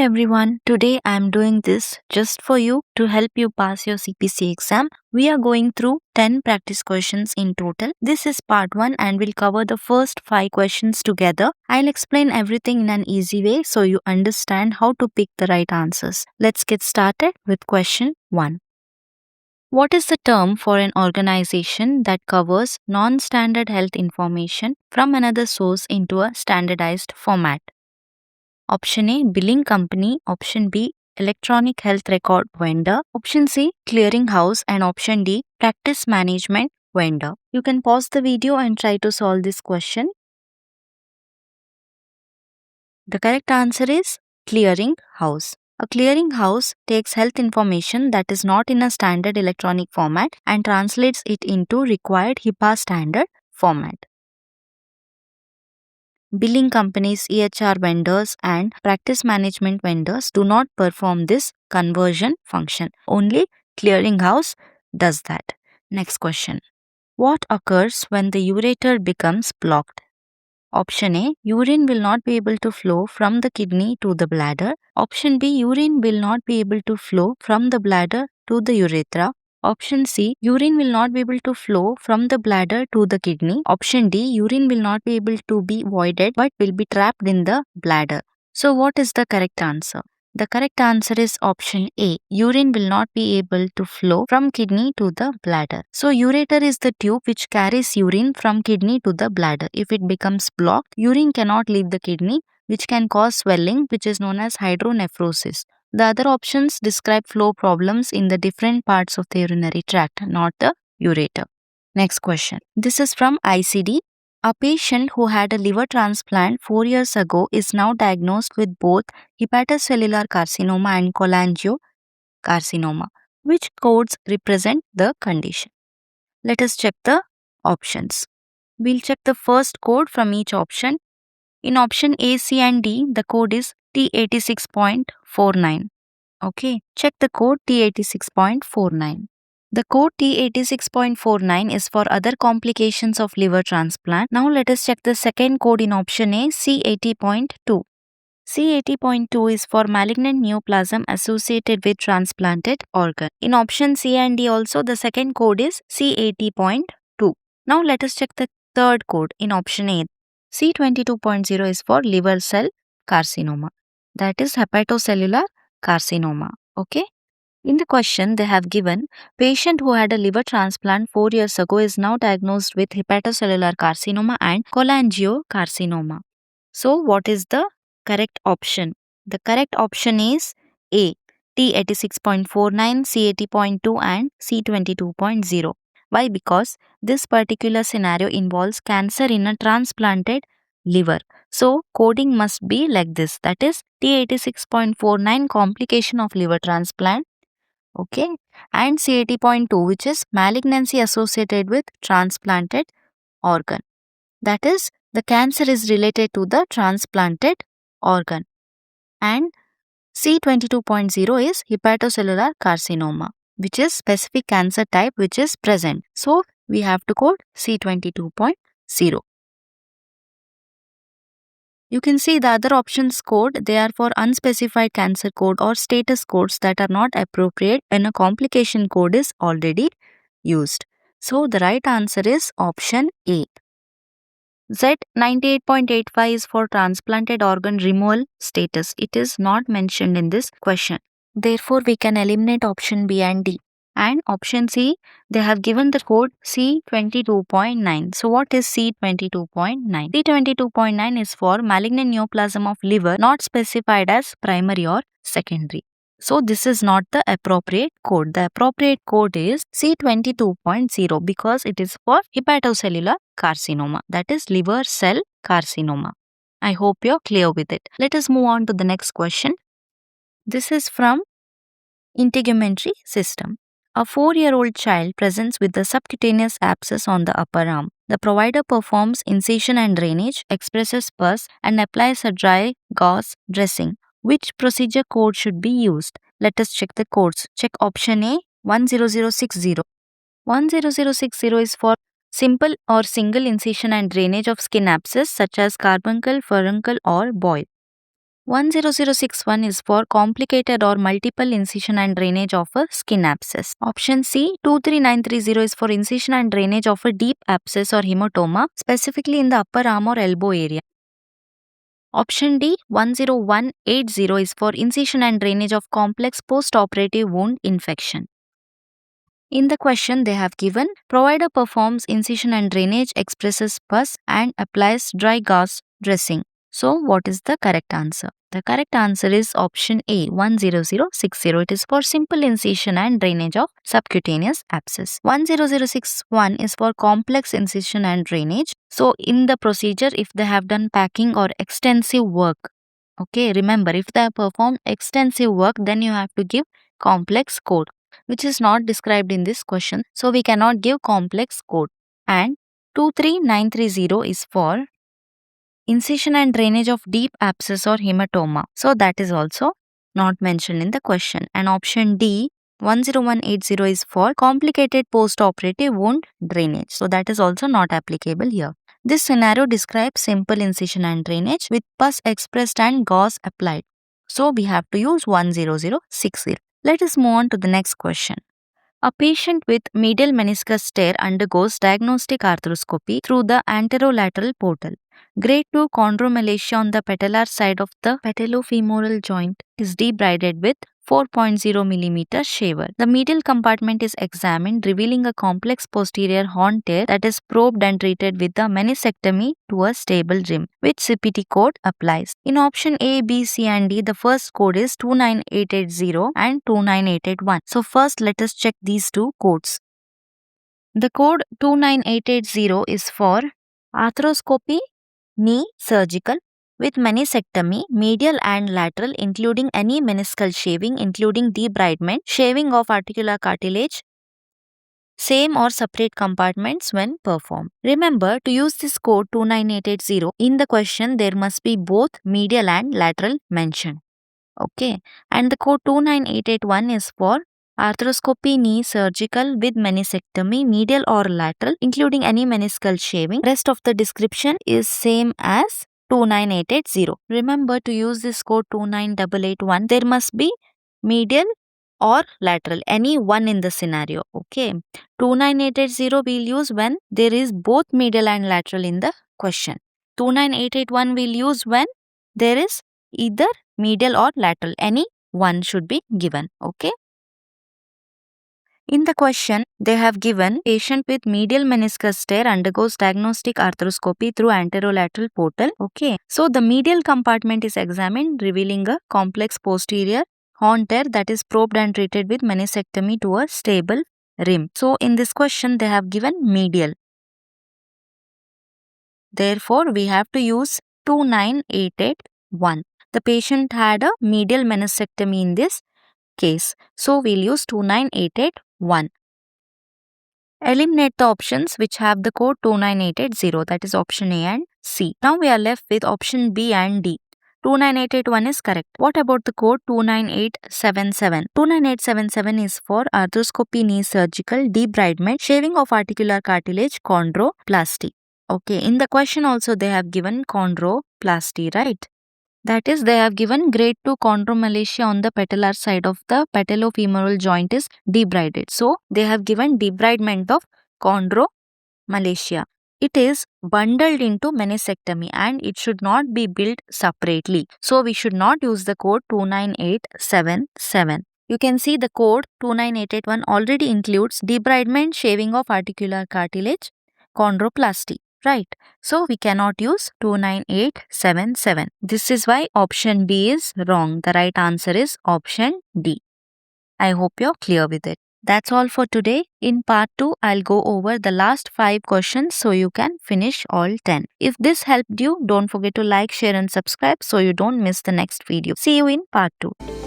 everyone, today I am doing this just for you to help you pass your CPC exam. We are going through 10 practice questions in total. This is part 1 and we'll cover the first 5 questions together. I'll explain everything in an easy way so you understand how to pick the right answers. Let's get started with question 1. What is the term for an organization that covers non-standard health information from another source into a standardized format? Option A, billing company. Option B, electronic health record vendor. Option C, clearinghouse. And option D, practice management vendor. You can pause the video and try to solve this question. The correct answer is clearinghouse. A clearinghouse takes health information that is not in a standard electronic format and translates it into required HIPAA standard format. Billing companies, EHR vendors, and practice management vendors do not perform this conversion function. Only clearinghouse does that. Next question. What occurs when the ureter becomes blocked? Option A, urine will not be able to flow from the kidney to the bladder. Option B, urine will not be able to flow from the bladder to the urethra. Option C, urine will not be able to flow from the bladder to the kidney. Option D, urine will not be able to be voided but will be trapped in the bladder. So what is the correct answer? The correct answer is option A. Urine will not be able to flow from kidney to the bladder. So ureter is the tube which carries urine from kidney to the bladder. If it becomes blocked, urine cannot leave the kidney, which can cause swelling, which is known as hydronephrosis. The other options describe flow problems in the different parts of the urinary tract, not the ureter. Next question. This is from ICD. A patient who had a liver transplant 4 years ago is now diagnosed with both hepatocellular carcinoma and cholangiocarcinoma. Which codes represent the condition? Let us check the options. We'll check the first code from each option. In option A, C and D, the code is T86.49. Okay, check the code T86.49. The code T86.49 is for other complications of liver transplant. Now let us check the second code in option A, C80.2. C80.2 is for malignant neoplasm associated with transplanted organ. In option C and D also the second code is C80.2. Now let us check the third code in option A. C22.0 is for liver cell carcinoma. That is hepatocellular carcinoma. Okay. In the question, they have given patient who had a liver transplant 4 years ago is now diagnosed with hepatocellular carcinoma and cholangiocarcinoma. So, what is the correct option? The correct option is A. T86.49, C80.2 and C22.0. Why? Because this particular scenario involves cancer in a transplanted liver. So, coding must be like this. That is T86.49 complication of liver transplant. Okay, and C80.2 which is malignancy associated with transplanted organ. That is the cancer is related to the transplanted organ. And C22.0 is hepatocellular carcinoma, which is specific cancer type which is present. So, we have to code C22.0. You can see the other options code, they are for unspecified cancer code or status codes that are not appropriate when a complication code is already used. So the right answer is option A. Z98.85 is for transplanted organ removal status. It is not mentioned in this question. Therefore, we can eliminate option B and D. And option C, they have given the code C22.9. So what is C22.9? C22.9 is for malignant neoplasm of liver not specified as primary or secondary. So this is not the appropriate code. The appropriate code is C22.0 because it is for hepatocellular carcinoma. That is liver cell carcinoma. I hope you're clear with it. Let us move on to the next question. This is from integumentary system. A 4-year-old child presents with a subcutaneous abscess on the upper arm. The provider performs incision and drainage, expresses pus, and applies a dry gauze dressing. Which procedure code should be used? Let us check the codes. Check option A, 10060. 10060 is for simple or single incision and drainage of skin abscess such as carbuncle, furuncle, or boil. 10061 is for complicated or multiple incision and drainage of a skin abscess. Option C, 23930 is for incision and drainage of a deep abscess or hematoma, specifically in the upper arm or elbow area. Option D, 10180 is for incision and drainage of complex post-operative wound infection. In the question, they have given, provider performs incision and drainage, expresses pus and applies dry gauze dressing. So, what is the correct answer? The correct answer is option A, 10060. It is for simple incision and drainage of subcutaneous abscess. 10061 is for complex incision and drainage. So, in the procedure, if they have done packing or extensive work, okay, remember, if they have performed extensive work, then you have to give complex code, which is not described in this question. So, we cannot give complex code. And 23930 is for incision and drainage of deep abscess or hematoma. So, that is also not mentioned in the question. And option D, 10180 is for complicated post-operative wound drainage. So, that is also not applicable here. This scenario describes simple incision and drainage with pus expressed and gauze applied. So, we have to use 10060. Let us move on to the next question. A patient with medial meniscus tear undergoes diagnostic arthroscopy through the anterolateral portal. Grade 2 chondromalacia on the patellar side of the patellofemoral joint is debrided with 4.0 mm shaver. The medial compartment is examined, revealing a complex posterior horn tear that is probed and treated with the meniscectomy to a stable rim. Which CPT code applies? In option A, B, C and D, the first code is 29880 and 29881. So first let us check these two codes. The code 29880 is for arthroscopy, knee surgical with meniscectomy, medial and lateral, including any meniscal shaving, including debridement, shaving of articular cartilage, same or separate compartments when performed. Remember, to use this code 29880, in the question there must be both medial and lateral mentioned. Okay, and the code 29881 is for arthroscopy, knee surgical with meniscectomy, medial or lateral, including any meniscal shaving. Rest of the description is same as 29880. Remember, to use this code 29881, there must be medial or lateral, any one in the scenario. Okay, 29880 we'll use when there is both medial and lateral in the question. 29881 we'll use when there is either medial or lateral, any one should be given. Okay. In the question, they have given patient with medial meniscus tear undergoes diagnostic arthroscopy through anterolateral portal. Okay. So the medial compartment is examined, revealing a complex posterior horn tear that is probed and treated with meniscectomy to a stable rim. So in this question, they have given medial. Therefore, we have to use 29881. The patient had a medial meniscectomy in this case. So, we'll use 29881. Eliminate the options which have the code 29880, that is option A and C. Now, we are left with option B and D. 29881 is correct. What about the code 29877? 29877 is for arthroscopy, knee surgical, debridement, shaving of articular cartilage, chondroplasty. Okay, in the question also they have given chondroplasty, right? That is, they have given grade 2 chondromalacia on the patellar side of the patellofemoral joint is debrided. So, they have given debridement of chondromalacia. It is bundled into meniscectomy and it should not be built separately. So, we should not use the code 29877. You can see the code 29881 already includes debridement, shaving of articular cartilage, chondroplasty. Right. So, we cannot use 29877. This is why option B is wrong. The right answer is option D. I hope you're clear with it. That's all for today. In part 2, I'll go over the last 5 questions so you can finish all 10. If this helped you, don't forget to like, share and subscribe so you don't miss the next video. See you in part 2.